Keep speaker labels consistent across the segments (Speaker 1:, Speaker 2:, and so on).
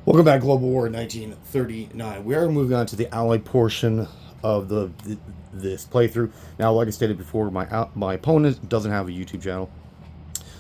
Speaker 1: Welcome back, Global War 1939. We are moving on to the Allied portion of this playthrough. Now, like I stated before, my opponent doesn't have a YouTube channel,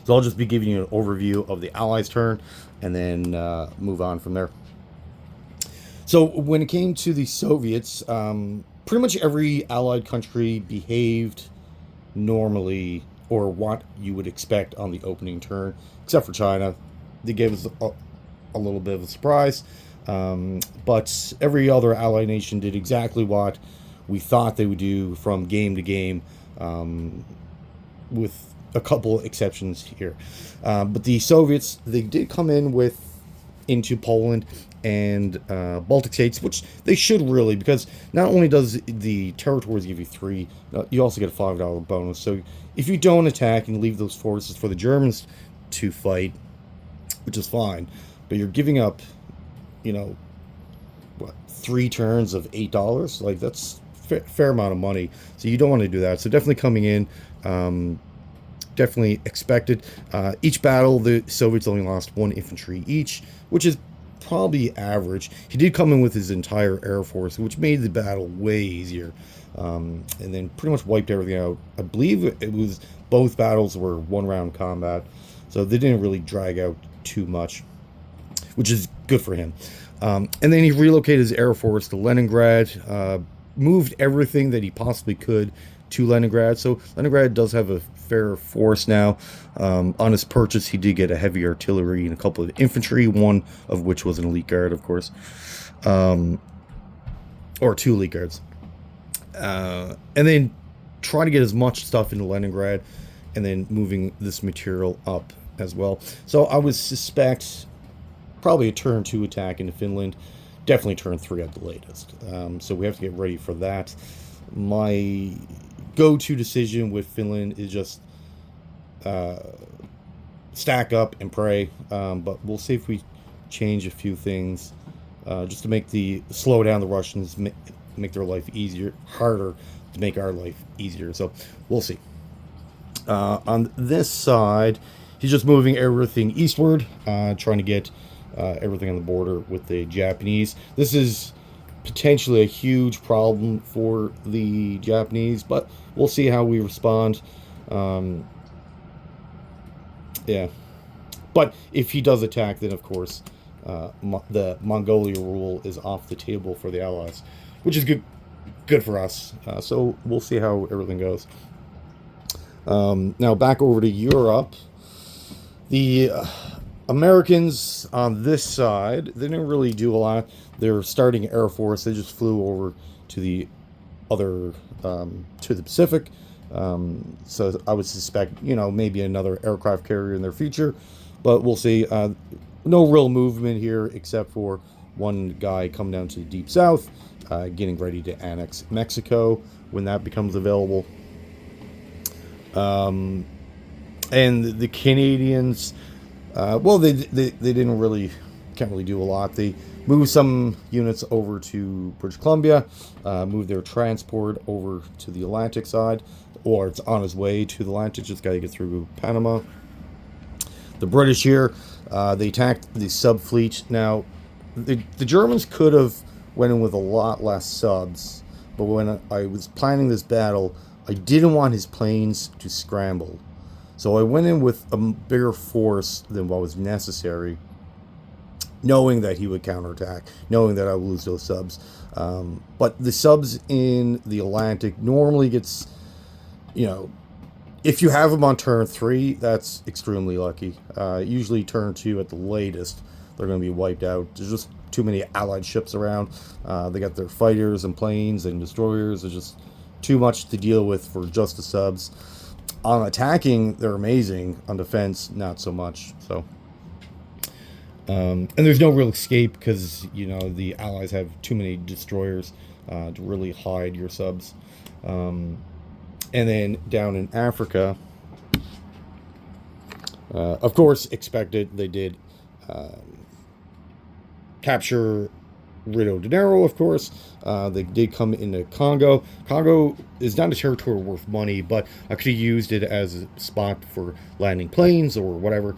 Speaker 1: so I'll just be giving you an overview of the Allies' turn, and then move on from there. So, when it came to the Soviets, pretty much every Allied country behaved normally, or what you would expect on the opening turn, except for China. They gave us a little bit of a surprise. But every other allied nation did exactly what we thought they would do from game to game, with a couple exceptions here. But the Soviets, they did come into Poland and Baltic states, which they should really, because not only does the territories give you 3, you also get a $5 bonus. So if you don't attack and leave those forces for the Germans to fight, which is fine, but you're giving up, what, 3 turns of $8? Like, that's fair amount of money. So you don't want to do that. So definitely coming in, definitely expected. Each battle, the Soviets only lost 1 infantry each, which is probably average. He did come in with his entire air force, which made the battle way easier, and then pretty much wiped everything out. I believe it was both battles were 1-round combat, so they didn't really drag out too much, which is good for him. And then he relocated his air force to Leningrad, moved everything that he possibly could to Leningrad. So Leningrad does have a fair force now. On his purchase, he did get a heavy artillery and a couple of infantry, one of which was an elite guard, of course, or 2 elite guards. And then try to get as much stuff into Leningrad, and then moving this material up as well. So I would suspect probably a turn 2 attack into Finland, definitely turn 3 at the latest. So we have to get ready for that. My go-to decision with Finland is just stack up and pray, but we'll see if we change a few things, just to slow down the Russians, make their life harder to make our life easier. So we'll see. On this side, he's just moving everything eastward, trying to get everything on the border with the Japanese. This is potentially a huge problem for the Japanese, but we'll see how we respond. Yeah. But if he does attack, then of course the Mongolia rule is off the table for the Allies, which is good for us. So we'll see how everything goes. Now back over to Europe. The Americans on this side, they didn't really do a lot. They're starting Air Force. They just flew over to the other, to the Pacific. So I would suspect, maybe another aircraft carrier in their future, but we'll see. No real movement here, except for one guy coming down to the deep south, getting ready to annex Mexico when that becomes available. And the Canadians, well, they can't really do a lot. They moved some units over to British Columbia, moved their transport over to the Atlantic side, or it's on its way to the Atlantic, just got to get through Panama. The British here, they attacked the sub fleet. Now, the Germans could have went in with a lot less subs, but when I was planning this battle, I didn't want his planes to scramble. So I went in with a bigger force than what was necessary, knowing that he would counterattack, knowing that I would lose those subs. But the subs in the Atlantic normally gets, if you have them on turn 3, that's extremely lucky. Usually turn 2 at the latest, they're going to be wiped out. There's just too many Allied ships around. They got their fighters and planes and destroyers. There's just too much to deal with for just the subs. On attacking, they're amazing. On defense, not so much. So, and there's no real escape because the Allies have too many destroyers to really hide your subs. And then down in Africa, of course, expected, they did capture Rio de Janeiro, of course. They did come into Congo. Congo is not a territory worth money, but I could have used it as a spot for landing planes or whatever.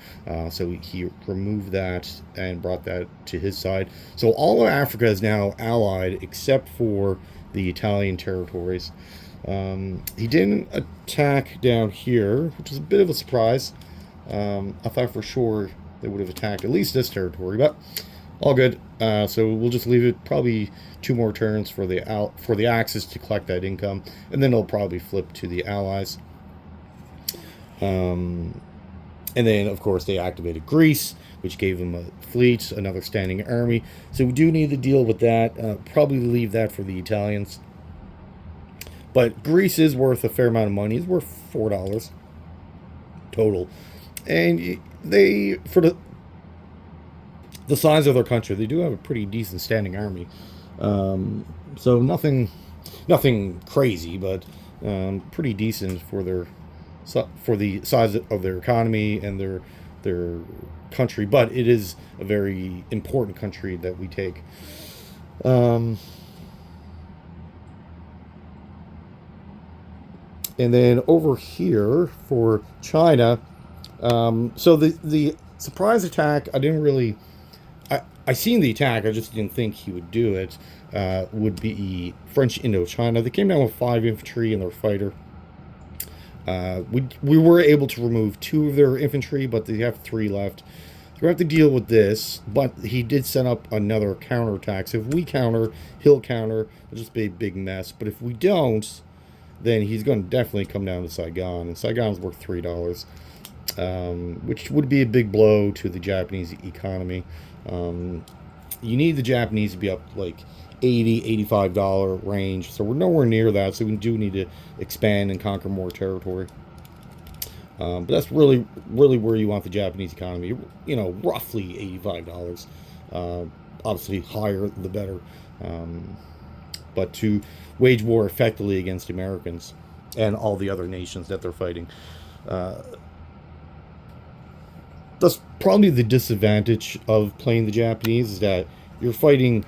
Speaker 1: So he removed that and brought that to his side. So all of Africa is now allied except for the Italian territories. He didn't attack down here, which is a bit of a surprise. I thought for sure they would have attacked at least this territory, but all good. So we'll just leave it probably 2 more turns for the Axis to collect that income, and then they'll probably flip to the Allies. And then, of course, they activated Greece, which gave them a fleet, another standing army. So we do need to deal with that. Probably leave that for the Italians. But Greece is worth a fair amount of money. It's worth $4 total. And they, for the size of their country, they do have a pretty decent standing army. So nothing crazy, but pretty decent for the size of their economy and their country. But it is a very important country that we take. And then over here for China, so the surprise attack, I didn't really, I seen the attack, I just didn't think he would do it, would be French Indochina. They came down with 5 infantry and their fighter. We were able to remove 2 of their infantry, but they have 3 left. So we have to deal with this, but he did set up another counterattack. So if we counter, he'll counter. It'll just be a big mess. But if we don't, then he's going to definitely come down to Saigon. And Saigon's worth $3, which would be a big blow to the Japanese economy. You need the Japanese to be up like $80-$85 range. So we're nowhere near that. So we do need to expand and conquer more territory. But that's really where you want the Japanese economy. Roughly $85. Obviously, higher the better. But to wage war effectively against the Americans and all the other nations that they're fighting. That's probably the disadvantage of playing the Japanese, is that you're fighting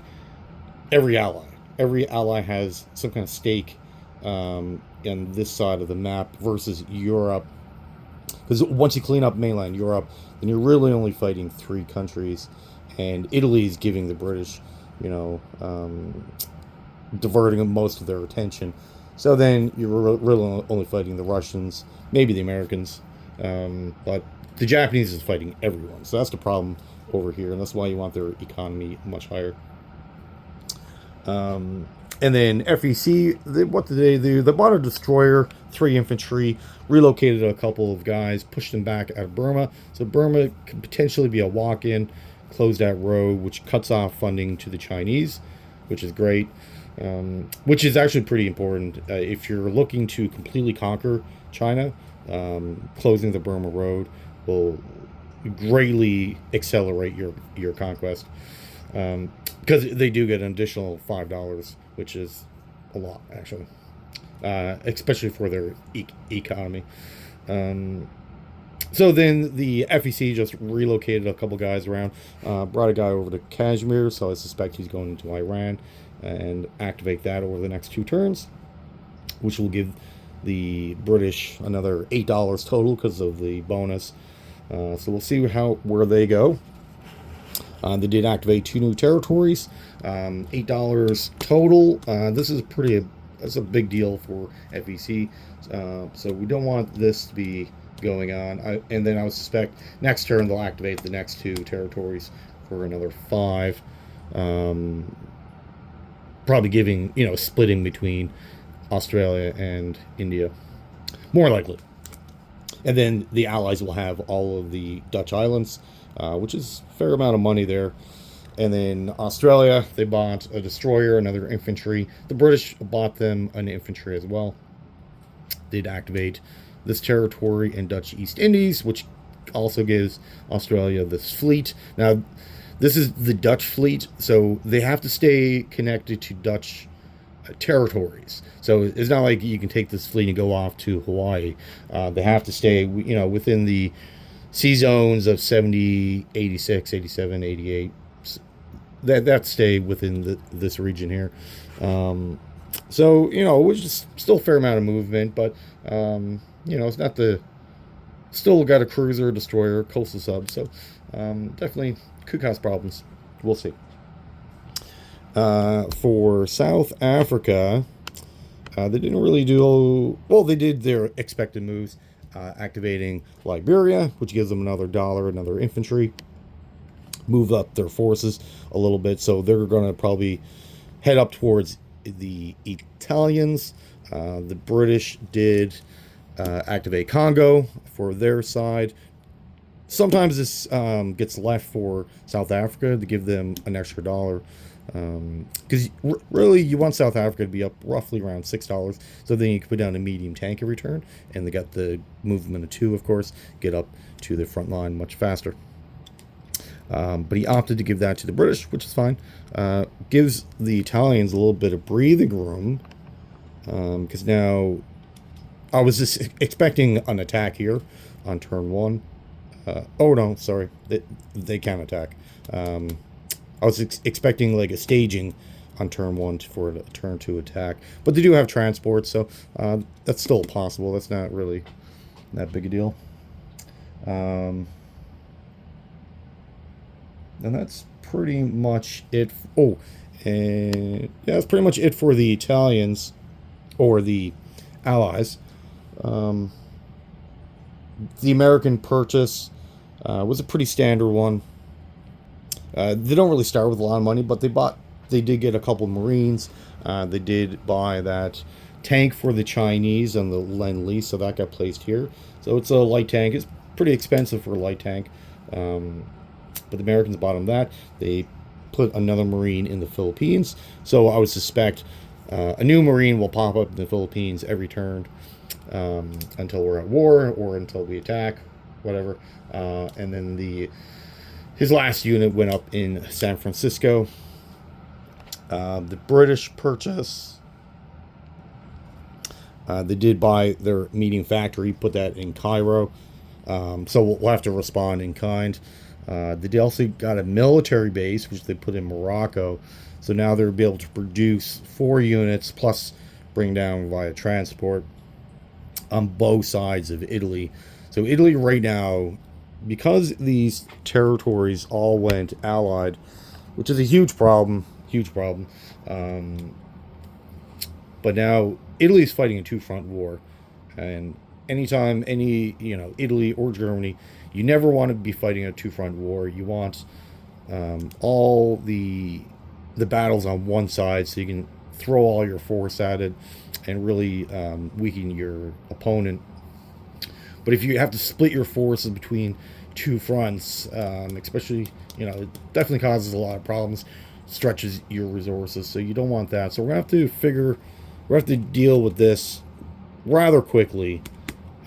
Speaker 1: every ally. Every ally has some kind of stake on this side of the map versus Europe. Because once you clean up mainland Europe, then you're really only fighting 3 countries, and Italy's giving the British, diverting most of their attention. So then you're really only fighting the Russians, maybe the Americans, but the Japanese is fighting everyone. So that's the problem over here, and that's why you want their economy much higher. And then FEC, what did they do? They bought a destroyer, 3 infantry, relocated a couple of guys, pushed them back out of Burma. So Burma could potentially be a walk-in, close that road, which cuts off funding to the Chinese, which is great. Which is actually pretty important. If you're looking to completely conquer China, closing the Burma Road will greatly accelerate your conquest. Because they do get an additional $5, which is a lot, actually. Especially for their economy. So then the FEC just relocated a couple guys around, brought a guy over to Kashmir, so I suspect he's going into Iran, and activate that over the next 2 turns, which will give the British another $8 total because of the bonus. So we'll see where they go. They did activate 2 new territories, $8 total. This is that's a big deal for FEC. So we don't want this to be going on. And then I would suspect next turn they'll activate the next 2 territories for another 5. Probably giving, splitting between Australia and India. More likely. And then the Allies will have all of the Dutch islands, which is a fair amount of money there. And then Australia, they bought a destroyer, another infantry. The British bought them an infantry as well. They'd activate this territory in Dutch East Indies, which also gives Australia this fleet. Now, this is the Dutch fleet, so they have to stay connected to Dutch territories. So it's not like you can take this fleet and go off to Hawaii. They have to stay, within the sea zones of 70, 86, 87, 88, that stay within this region here. So it was just still a fair amount of movement, but it's not the still got a cruiser, destroyer, coastal sub, so definitely could cause problems. We'll see. For South Africa, they didn't really do well. They did their expected moves, activating Liberia, which gives them another dollar, another infantry. Move up their forces a little bit, so they're going to probably head up towards the Italians. The British did activate Congo for their side. Sometimes this gets left for South Africa to give them an extra dollar, because really you want South Africa to be up roughly around $6, so then you can put down a medium tank every turn, and they got the movement of 2, of course, get up to the front line much faster. But he opted to give that to the British, which is fine. Gives the Italians a little bit of breathing room, because now I was just expecting an attack here on turn 1. Oh no, sorry, they can attack. I was expecting like a staging on turn 1 for a turn 2 attack, but they do have transport, so that's still possible. That's not really that big a deal. And that's pretty much it. And yeah, that's pretty much it for the Italians or the Allies. The American purchase was a pretty standard one. They don't really start with a lot of money, but they did get a couple Marines. They did buy that tank for the Chinese on the Lend-Lease, so that got placed here. So it's a light tank. It's pretty expensive for a light tank. But the Americans bought them that. They put another Marine in the Philippines. So I would suspect a new Marine will pop up in the Philippines every turn until we're at war or until we attack, whatever. And then his last unit went up in San Francisco. The British purchase, they did buy their meeting factory, put that in Cairo. So we'll have to respond in kind. They also got a military base, which they put in Morocco. So now they'll be able to produce 4 units, plus bring down via transport on both sides of Italy. So Italy right now, because these territories all went allied, which is a huge problem. But now Italy's fighting a 2-front war. And anytime Italy or Germany, you never want to be fighting a 2-front war. You want all the battles on one side, so you can throw all your force at it and really weaken your opponent. But if you have to split your forces between 2 fronts, especially, it definitely causes a lot of problems, stretches your resources. So you don't want that. So we're gonna have to deal with this rather quickly.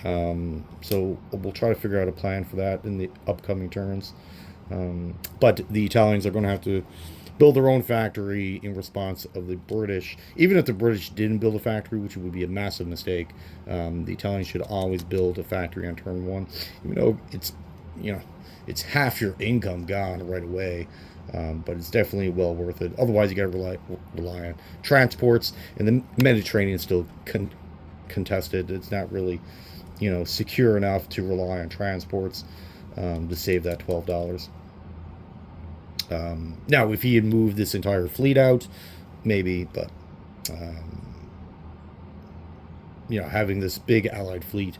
Speaker 1: So we'll try to figure out a plan for that in the upcoming turns. But the Italians are going to have to build their own factory in response of the British. Even if the British didn't build a factory, which would be a massive mistake, the Italians should always build a factory on turn 1, even though it's half your income gone right away. But it's definitely well worth it. Otherwise, you got to rely on transports, and the Mediterranean is still contested. It's not really secure enough to rely on transports to save that $12. Now, if he had moved this entire fleet out, maybe, but having this big allied fleet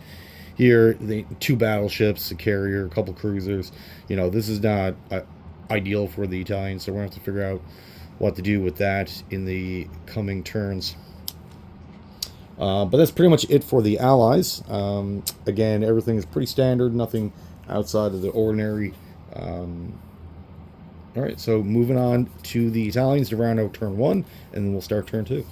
Speaker 1: here, 2 battleships, a carrier, a couple cruisers, this is not ideal for the Italians, so we're going to have to figure out what to do with that in the coming turns. But that's pretty much it for the Allies. Again, everything is pretty standard, nothing outside of the ordinary. All right, so moving on to the Italians to round out turn 1, and then we'll start turn 2.